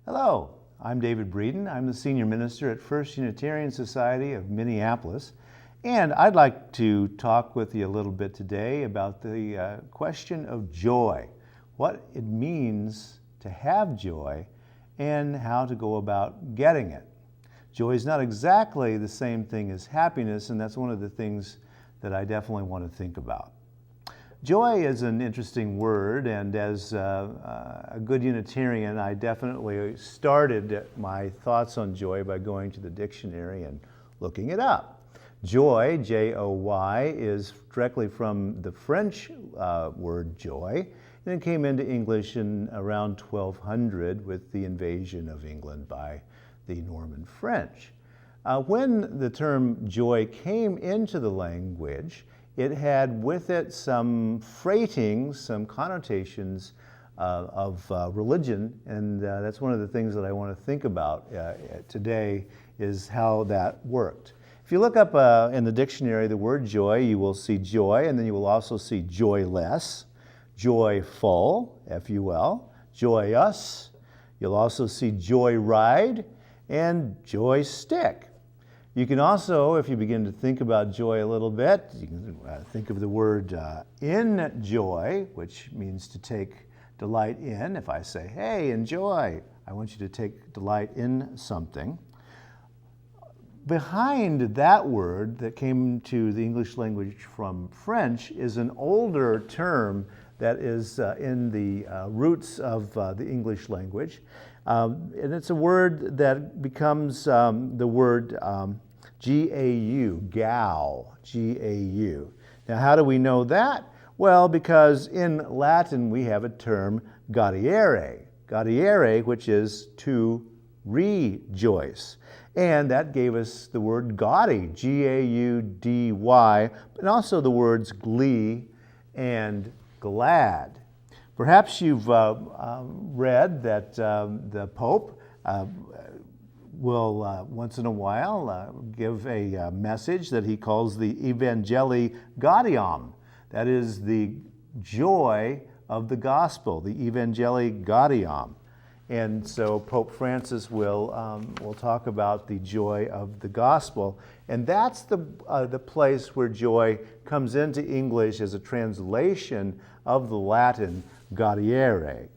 Hello, I'm David Breeden. I'm the Senior Minister at First Unitarian Society of Minneapolis, and I'd like to talk with you a little bit today about the question of joy, what it means to have joy, and how to go about getting it. Joy is not exactly the same thing as happiness, and that's one of the things that I definitely want to think about. Joy is an interesting word, and as a good Unitarian, I definitely started my thoughts on joy by going to the dictionary and looking it up. Joy, J-O-Y, is directly from the French word joy, and it came into English in around 1200 with the invasion of England by the Norman French. When the term joy came into the language, it had with it some freighting, some connotations of religion, and that's one of the things that I want to think about today is how that worked. If you look up in the dictionary the word joy, you will see joy, and then you will also see joyless, joyful, F-U-L, joyous. You'll also see joyride and joystick. You can also, if you begin to think about joy a little bit, you can think of the word enjoy, which means to take delight in. If I say, hey, enjoy, I want you to take delight in something. Behind that word that came to the English language from French is an older term that is in the roots of the English language. And it's a word that becomes the word G-A-U, gau, G-A-U. Now, how do we know that? Well, because in Latin we have a term gaudiere, which is to rejoice. And that gave us the word gaudy, G-A-U-D-Y, and also the words glee and glad. Perhaps you've read that the Pope will once in a while give a message that he calls the Evangelii Gaudium. That is the joy of the gospel, the Evangelii Gaudium. And so Pope Francis will talk about the joy of the gospel. And that's the place where joy comes into English as a translation of the Latin gaudiere.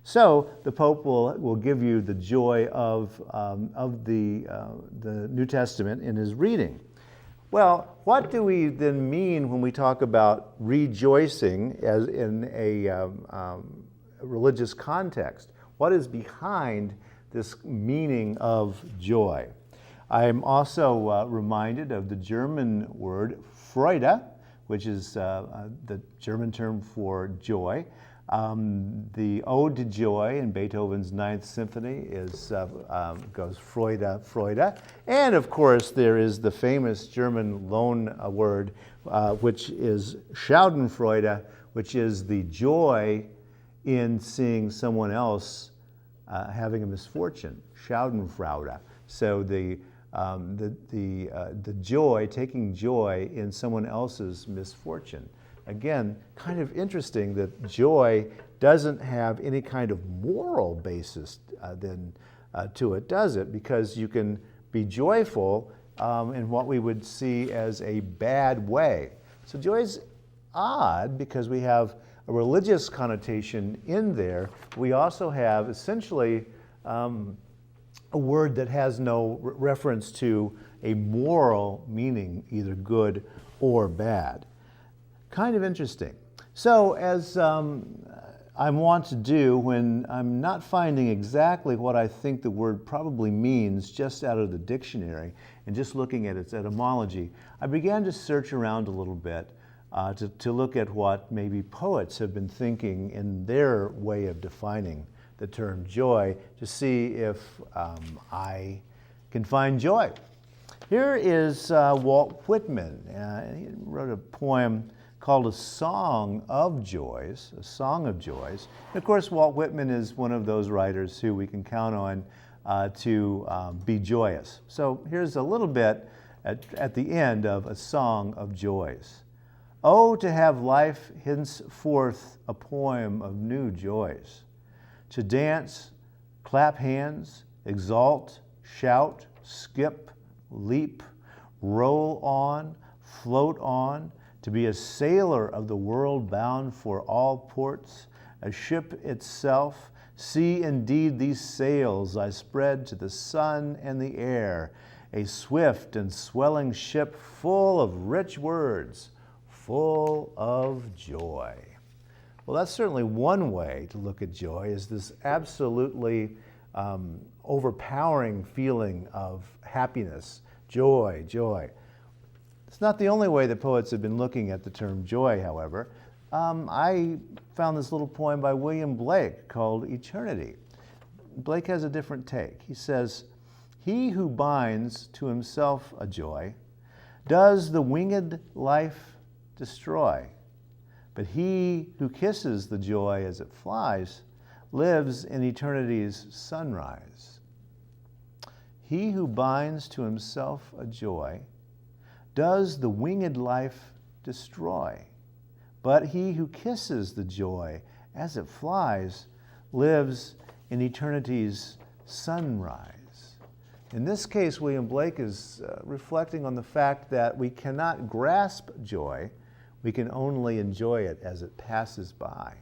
So the Pope will give you the joy of the New Testament in his reading. Well, what do we then mean when we talk about rejoicing as in a religious context? What is behind this meaning of joy? I'm also reminded of the German word Freude, which is the German term for joy. The Ode to Joy in Beethoven's Ninth Symphony goes Freude, Freude. And of course, there is the famous German loan word, which is Schadenfreude, which is the joy in seeing someone else having a misfortune, Schadenfreude. So the joy, taking joy in someone else's misfortune. Again, kind of interesting that joy doesn't have any kind of moral basis to it, does it? Because you can be joyful in what we would see as a bad way. So joy is odd because we have a religious connotation in there. We also have essentially a word that has no reference to a moral meaning, either good or bad. Kind of interesting. So as I want to do when I'm not finding exactly what I think the word probably means just out of the dictionary and just looking at its etymology, I began to search around a little bit to look at what maybe poets have been thinking in their way of defining the term joy to see if I can find joy. Here is Walt Whitman. He wrote a poem called A Song of Joys, A Song of Joys. And of course, Walt Whitman is one of those writers who we can count on to be joyous. So here's a little bit at the end of A Song of Joys. Oh, to have life henceforth a poem of new joys, to dance clap hands, exalt, shout, skip, leap, roll on, float on, to be a sailor of the world bound for all ports, a ship itself. See indeed these sails I spread to the sun and the air, a swift and swelling ship full of rich words, full of joy. Well, that's certainly one way to look at joy, is this absolutely overpowering feeling of happiness, joy, joy. It's not the only way that poets have been looking at the term joy, however. I found this little poem by William Blake called Eternity. Blake has a different take. He says, "He who binds to himself a joy does the winged life destroy. But he who kisses the joy as it flies lives in eternity's sunrise. He who binds to himself a joy does the winged life destroy. But he who kisses the joy as it flies lives in eternity's sunrise." In this case, William Blake is reflecting on the fact that we cannot grasp joy. We can only enjoy it as it passes by.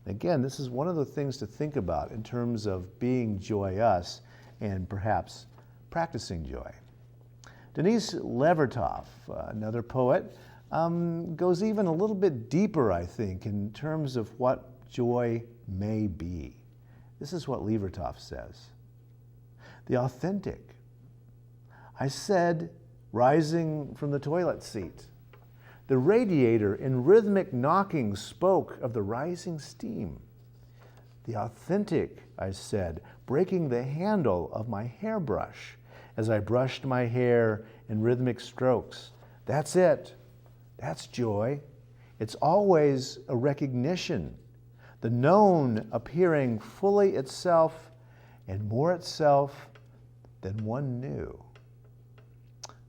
And again, this is one of the things to think about in terms of being joyous and perhaps practicing joy. Denise Levertov, another poet, goes even a little bit deeper, I think, in terms of what joy may be. This is what Levertov says. "The authentic. I said, rising from the toilet seat. The radiator in rhythmic knocking spoke of the rising steam. The authentic, I said, breaking the handle of my hairbrush as I brushed my hair in rhythmic strokes. That's it. That's joy. It's always a recognition, the known appearing fully itself and more itself than one knew."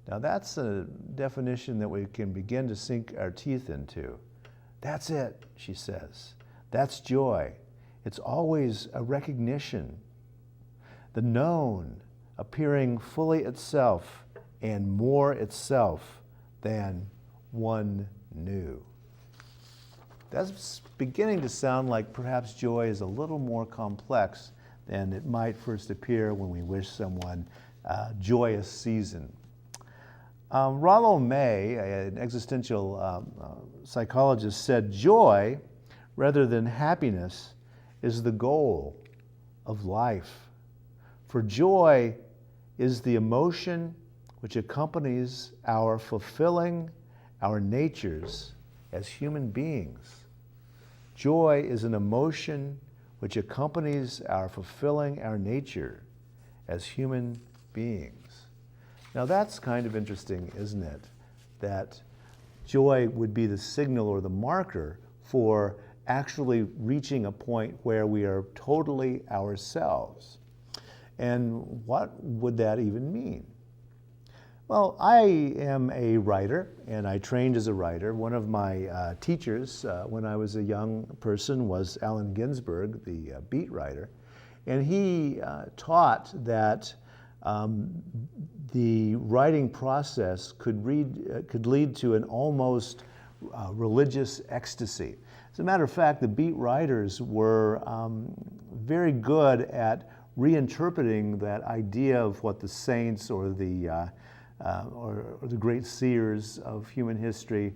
Now that's a definition that we can begin to sink our teeth into. That's it, she says. That's joy. It's always a recognition, the known appearing fully itself and more itself than one knew. That's beginning to sound like perhaps joy is a little more complex than it might first appear when we wish someone a joyous season. Rollo May, an existential psychologist, said joy, rather than happiness, is the goal of life. For joy is the emotion which accompanies our fulfilling our natures as human beings. Joy is an emotion which accompanies our fulfilling our nature as human beings. Now that's kind of interesting, isn't it? That joy would be the signal or the marker for actually reaching a point where we are totally ourselves. And what would that even mean? Well, I am a writer, and I trained as a writer. One of my teachers when I was a young person was Allen Ginsberg, the beat writer. And he taught that the writing process could lead to an almost religious ecstasy. As a matter of fact, the beat writers were very good at reinterpreting that idea of what the saints or the great seers of human history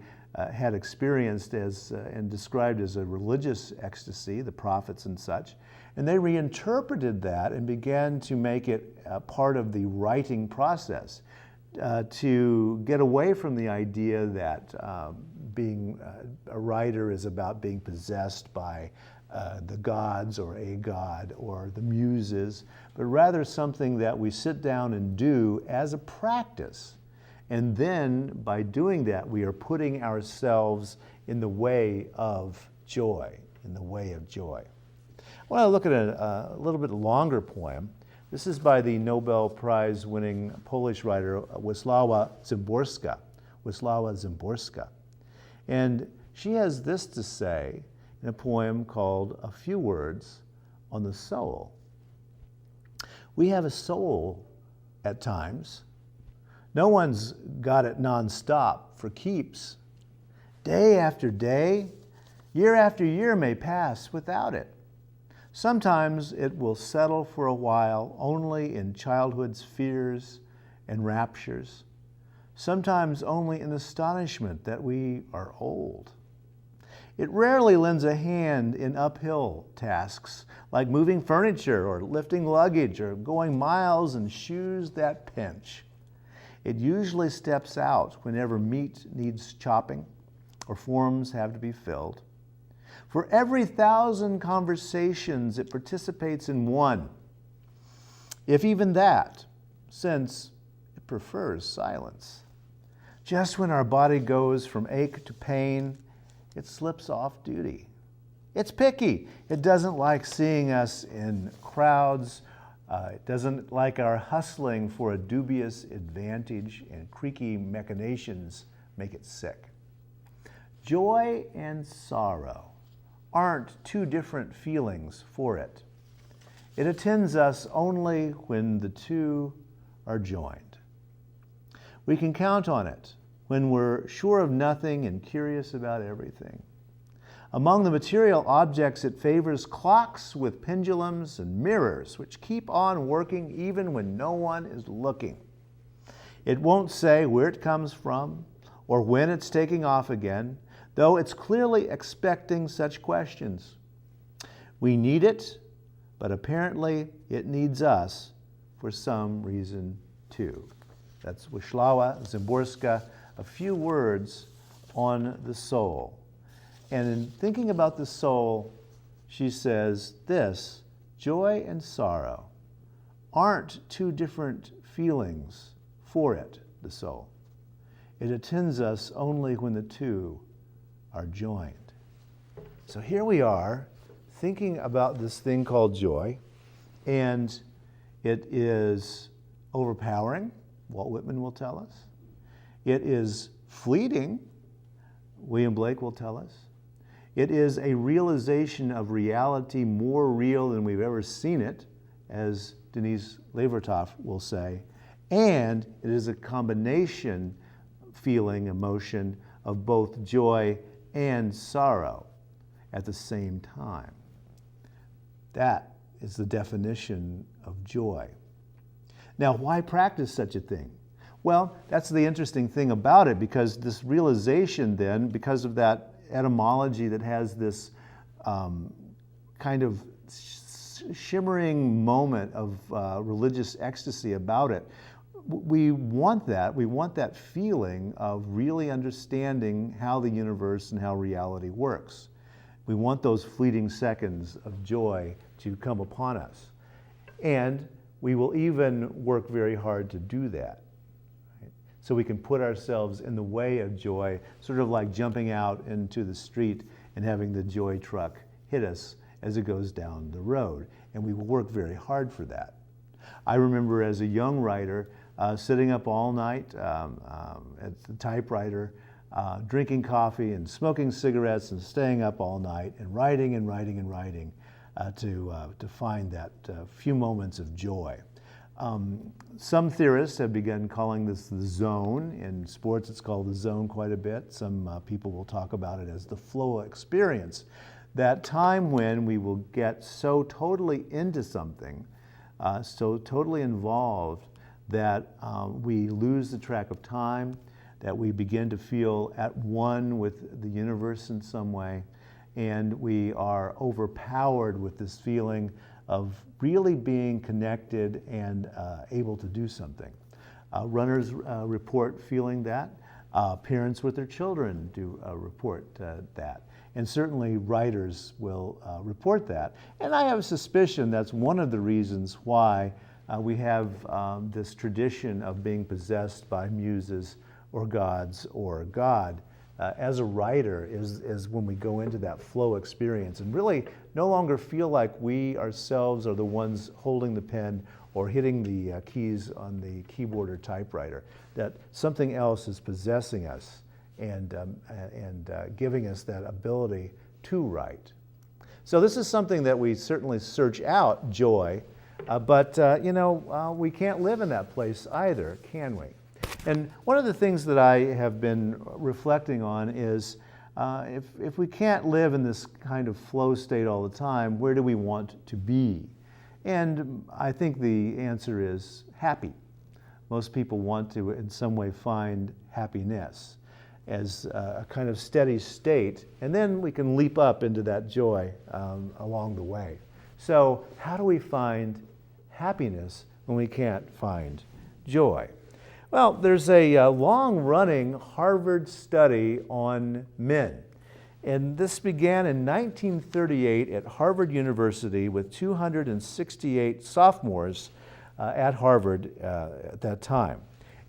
had experienced as and described as a religious ecstasy, the prophets and such. And they reinterpreted that and began to make it a part of the writing process to get away from the idea that being a writer is about being possessed by the gods or a god or the muses, but rather something that we sit down and do as a practice. And then by doing that, we are putting ourselves in the way of joy, in the way of joy. I want to look at a little bit longer poem. This is by the Nobel Prize winning Polish writer Wisława Szymborska. And she has this to say in a poem called A Few Words on the Soul. We have a soul at times. No one's got it nonstop for keeps. Day after day, year after year may pass without it. Sometimes it will settle for a while only in childhood's fears and raptures. Sometimes only in astonishment that we are old. It rarely lends a hand in uphill tasks like moving furniture or lifting luggage or going miles in shoes that pinch. It usually steps out whenever meat needs chopping or forms have to be filled. For every 1,000 conversations, it participates in one, if even that, since it prefers silence. Just when our body goes from ache to pain, it slips off duty. It's picky. It doesn't like seeing us in crowds. It doesn't like our hustling for a dubious advantage, and creaky machinations make it sick. Joy and sorrow aren't two different feelings for it. It attends us only when the two are joined. We can count on it when we're sure of nothing and curious about everything. Among the material objects, it favors clocks with pendulums and mirrors, which keep on working even when no one is looking. It won't say where it comes from or when it's taking off again, though it's clearly expecting such questions. We need it, but apparently it needs us for some reason too. That's Wisława Szymborska, a few words on the soul. And in thinking about the soul, she says this: joy and sorrow aren't two different feelings for it, the soul. It attends us only when the two are joined. So here we are thinking about this thing called joy, and it is overpowering, Walt Whitman will tell us. It is fleeting, William Blake will tell us. It is a realization of reality more real than we've ever seen it, as Denise Levertov will say. And it is a combination feeling, emotion of both joy and sorrow at the same time. That is the definition of joy. Now, why practice such a thing? Well, that's the interesting thing about it, because this realization then, because of that etymology that has this kind of shimmering moment of religious ecstasy about it, we want that feeling of really understanding how the universe and how reality works. We want those fleeting seconds of joy to come upon us. And we will even work very hard to do that. Right? So we can put ourselves in the way of joy, sort of like jumping out into the street and having the joy truck hit us as it goes down the road. And we will work very hard for that. I remember as a young writer, sitting up all night at the typewriter, drinking coffee and smoking cigarettes and staying up all night and writing and writing and writing to find that few moments of joy. Some theorists have begun calling this the zone. In sports, it's called the zone quite a bit. Some people will talk about it as the flow experience. That time when we will get so totally into something, so totally involved, that we lose the track of time, that we begin to feel at one with the universe in some way, and we are overpowered with this feeling of really being connected and able to do something. Runners report feeling that. Parents with their children do report that. And certainly writers will report that. And I have a suspicion that's one of the reasons why we have this tradition of being possessed by muses or gods or God. As a writer is when we go into that flow experience and really no longer feel like we ourselves are the ones holding the pen or hitting the keys on the keyboard or typewriter, that something else is possessing us and giving us that ability to write. So this is something that we certainly search out, joy, But we can't live in that place either, can we? And one of the things that I have been reflecting on is if we can't live in this kind of flow state all the time, where do we want to be? And I think the answer is happy. Most people want to, in some way, find happiness as a kind of steady state, and then we can leap up into that joy along the way. So how do we find happiness when we can't find joy? Well, there's a long-running Harvard study on men. And this began in 1938 at Harvard University with 268 sophomores at Harvard at that time.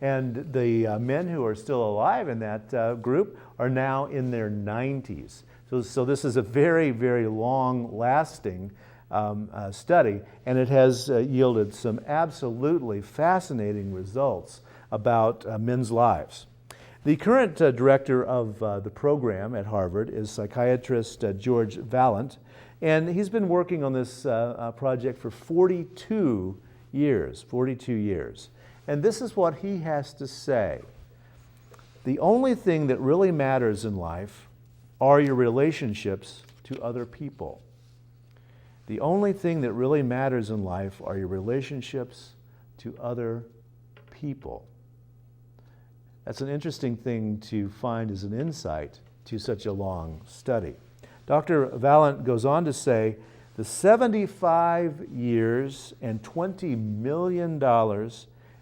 And the men who are still alive in that group are now in their 90s. So this is a very, very long-lasting study, and it has yielded some absolutely fascinating results about men's lives. The current director of the program at Harvard is psychiatrist George Valent, and he's been working on this project for 42 years. And this is what he has to say. The only thing that really matters in life are your relationships to other people. The only thing that really matters in life are your relationships to other people. That's an interesting thing to find as an insight to such a long study. Dr. Valent goes on to say, the 75 years and $20 million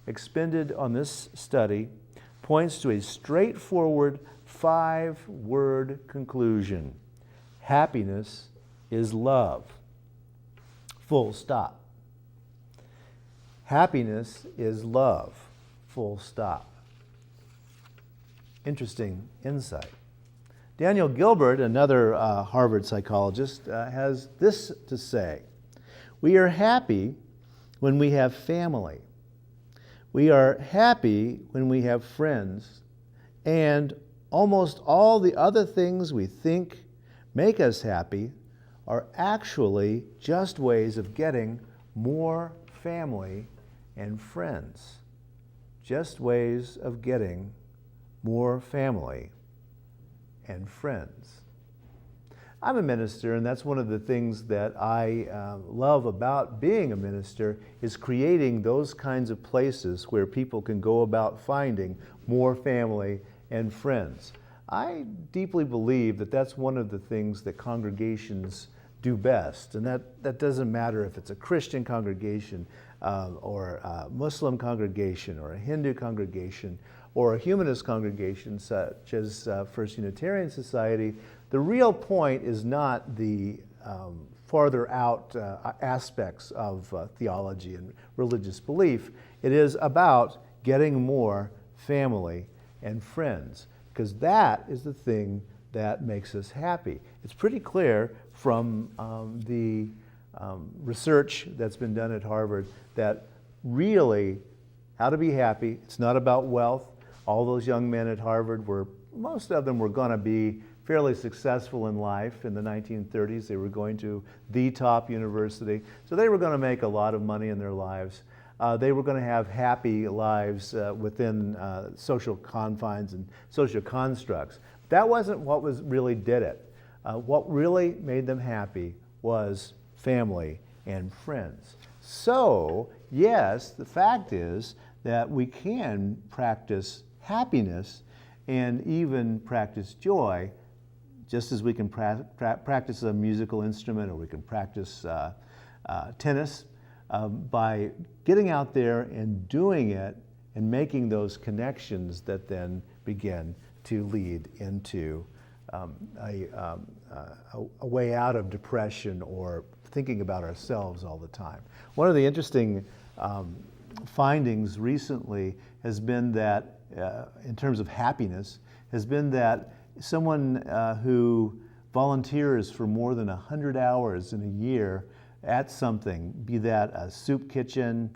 expended on this study points to a straightforward 5-word conclusion. Happiness is love. Full stop. Happiness is love. Full stop. Interesting insight. Daniel Gilbert, another Harvard psychologist, has this to say. We are happy when we have family. We are happy when we have friends. And almost all the other things we think make us happy are actually just ways of getting more family and friends. Just ways of getting more family and friends. I'm a minister, and that's one of the things that I love about being a minister is creating those kinds of places where people can go about finding more family and friends. I deeply believe that that's one of the things that congregations do best, and that doesn't matter if it's a Christian congregation or a Muslim congregation or a Hindu congregation or a humanist congregation such as First Unitarian Society. The real point is not the farther out aspects of theology and religious belief. It is about getting more family and friends, because that is the thing that makes us happy. It's pretty clear from the research that's been done at Harvard that really how to be happy, it's not about wealth. All those young men at Harvard most of them were going to be fairly successful in life in the 1930s. They were going to the top university. So they were going to make a lot of money in their lives. They were going to have happy lives within social confines and social constructs. That wasn't what really did it. What really made them happy was family and friends. So, yes, the fact is that we can practice happiness and even practice joy, just as we can practice a musical instrument, or we can practice tennis, by getting out there and doing it and making those connections that then begin to lead into a way out of depression or thinking about ourselves all the time. One of the interesting findings recently has been that, in terms of happiness, has been that someone who volunteers for more than 100 hours in a year at something, be that a soup kitchen,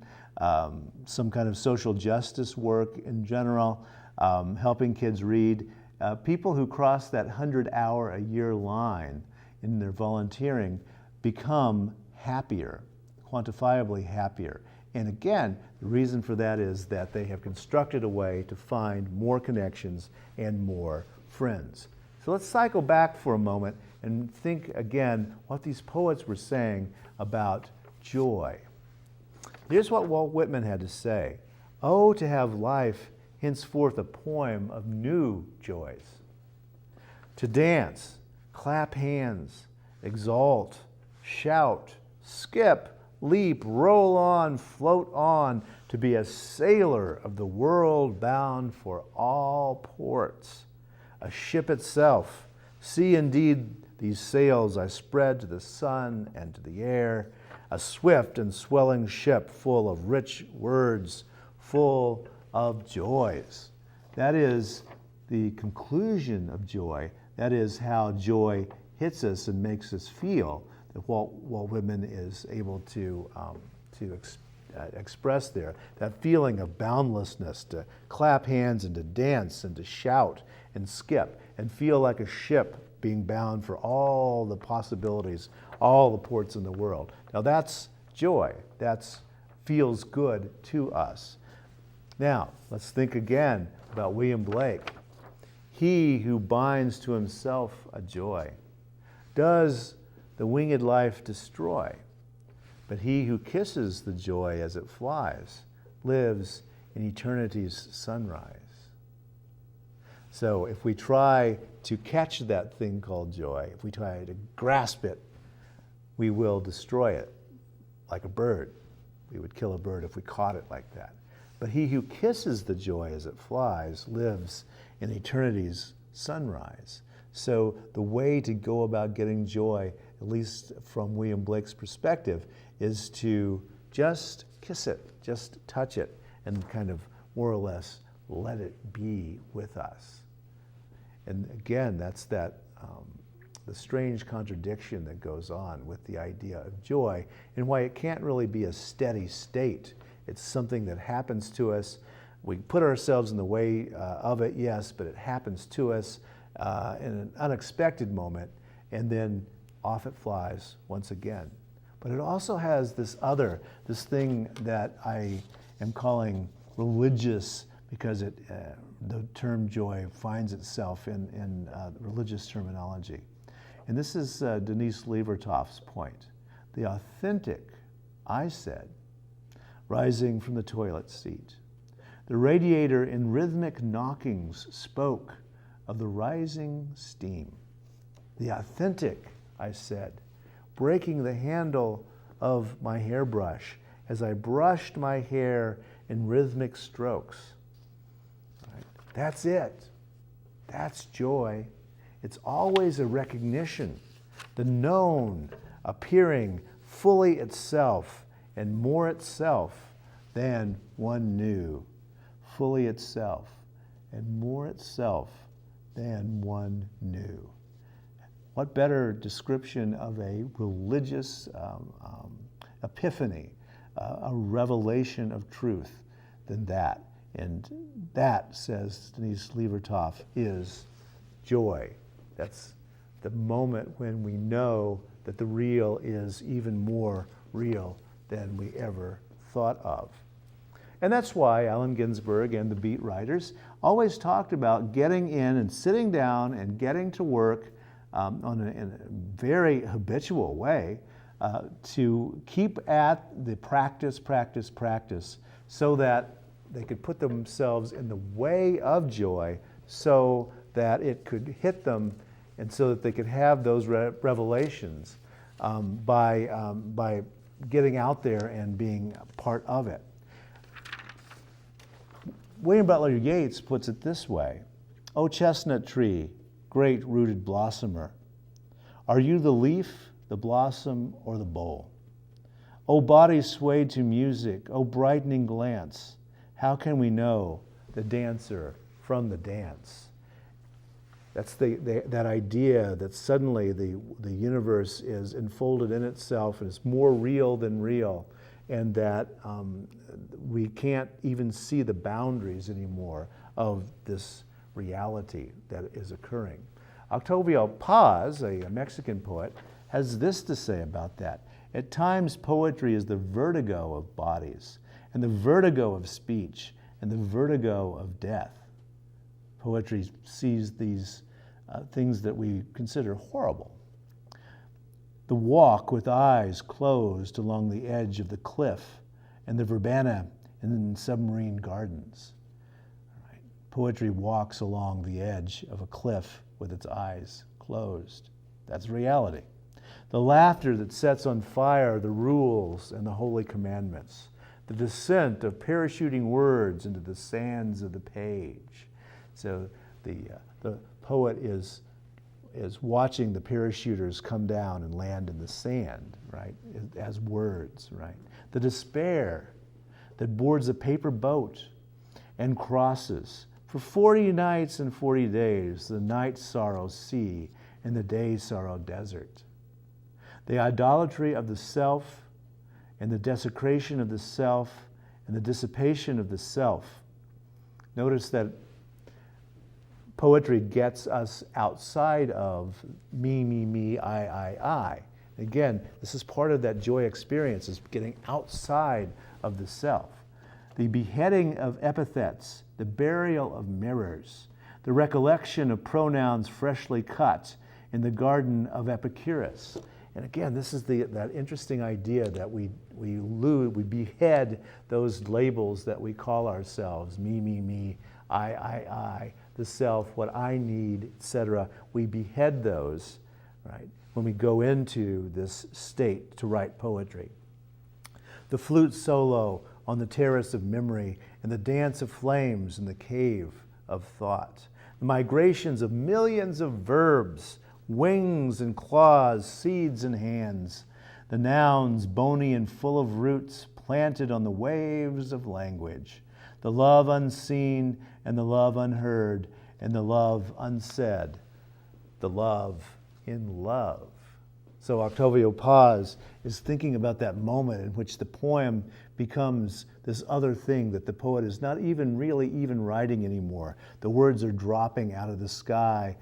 some kind of social justice work in general, helping kids read, people who cross that 100-hour-a-year line in their volunteering become happier. quantifiably happier. And again, the reason for that is that they have constructed a way to find more connections and more friends. So let's cycle back for a moment and think again what these poets were saying about joy. Here's what Walt Whitman had to say. "Oh, to have life henceforth a poem of new joys. To dance, clap hands, exalt, shout, skip, leap, roll on, float on, to be a sailor of the world bound for all ports. A ship itself, see indeed these sails I spread to the sun and to the air, a swift and swelling ship full of rich words, full of joys." That is the conclusion of joy. That is how joy hits us and makes us feel, that Walt Whitman is able to express there. That feeling of boundlessness, to clap hands and to dance and to shout and skip and feel like a ship being bound for all the possibilities, all the ports in the world. Now that's joy. That feels good to us. Now, let's think again about William Blake. "He who binds to himself a joy does the winged life destroy, but he who kisses the joy as it flies lives in eternity's sunrise." So if we try to catch that thing called joy, if we try to grasp it, we will destroy it like a bird. We would kill a bird if we caught it like that. But he who kisses the joy as it flies lives in eternity's sunrise. So the way to go about getting joy, at least from William Blake's perspective, is to just kiss it, just touch it, and kind of more or less let it be with us. And again, that's the strange contradiction that goes on with the idea of joy and why it can't really be a steady state. It's something that happens to us. We put ourselves in the way of it, yes, but it happens to us in an unexpected moment, and then off it flies once again. But it also has this thing that I am calling religious, because the term joy finds itself in religious terminology. And this is Denise Levertoft's point. "The authentic," I said, rising from the toilet seat. The radiator in rhythmic knockings spoke of the rising steam. "The authentic," I said, breaking the handle of my hairbrush as I brushed my hair in rhythmic strokes. Right? That's it. That's joy. It's always a recognition, the known appearing fully itself and more itself than one knew. Fully itself and more itself than one knew. What better description of a religious epiphany, a revelation of truth than that? And that, says Denise Levertoft, is joy. That's the moment when we know that the real is even more real than we ever thought of. And that's why Allen Ginsberg and the Beat writers always talked about getting in and sitting down and getting to work in a very habitual way to keep at the practice, so that they could put themselves in the way of joy so that it could hit them and so that they could have those revelations by getting out there and being part of it. William Butler Yeats puts it this way: "O chestnut tree, great rooted blossomer, are you the leaf, the blossom, or the bowl? O body swayed to music, O brightening glance, how can we know the dancer from the dance?" That's that idea that suddenly the universe is enfolded in itself and it's more real than real, and that we can't even see the boundaries anymore of this reality that is occurring. Octavio Paz, a Mexican poet, has this to say about that. At times, poetry is the vertigo of bodies, and the vertigo of speech, and the vertigo of death. Poetry sees these things that we consider horrible. The walk with eyes closed along the edge of the cliff, and the verbena in submarine gardens. Right. Poetry walks along the edge of a cliff with its eyes closed. That's reality. The laughter that sets on fire the rules and the holy commandments. The descent of parachuting words into the sands of the page. So the poet is watching the parachuters come down and land in the sand, right, as words, right? The despair that boards a paper boat and crosses for 40 nights and 40 days, the night sorrow sea and the day sorrow desert. The idolatry of the self and the desecration of the self and the dissipation of the self. Notice that poetry gets us outside of me, I. Again, this is part of that joy experience, is getting outside of the self. The beheading of epithets, the burial of mirrors, the recollection of pronouns freshly cut in the garden of Epicurus. And again, this is that interesting idea that we behead those labels that we call ourselves, me, I, the self, what I need, etc. We behead those, right, when we go into this state to write poetry. The flute solo on the terrace of memory and the dance of flames in the cave of thought. The migrations of millions of verbs, wings and claws, seeds and hands. The nouns bony and full of roots planted on the waves of language. The love unseen and the love unheard and the love unsaid. The love in love. So Octavio Paz is thinking about that moment in which the poem becomes this other thing that the poet is not even really writing anymore. The words are dropping out of the sky.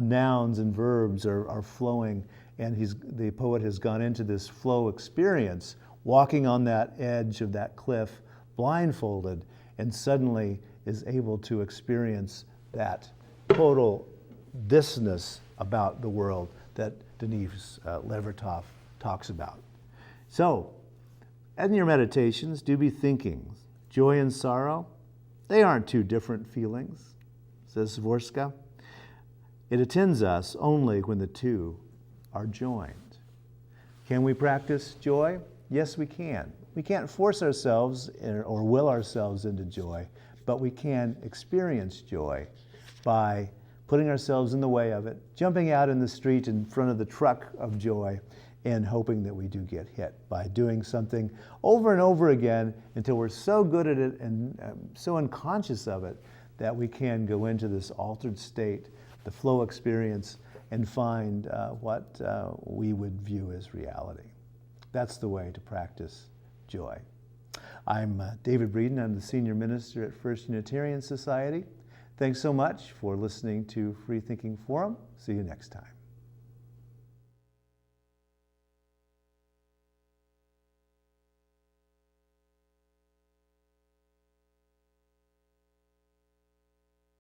Nouns and verbs are flowing, and the poet has gone into this flow experience, walking on that edge of that cliff, blindfolded, and suddenly is able to experience that total thisness about the world that Denis Levertov talks about. So, in your meditations, do be thinking, joy and sorrow, they aren't two different feelings, says Svorska. It attends us only when the two are joined. Can we practice joy? Yes, we can. We can't force ourselves or will ourselves into joy, but we can experience joy by putting ourselves in the way of it, jumping out in the street in front of the truck of joy, and hoping that we do get hit by doing something over and over again until we're so good at it and so unconscious of it that we can go into this altered state, the flow experience, and find what we would view as reality. That's the way to practice joy. I'm David Breeden. I'm the Senior Minister at First Unitarian Society. Thanks so much for listening to Free Thinking Forum. See you next time.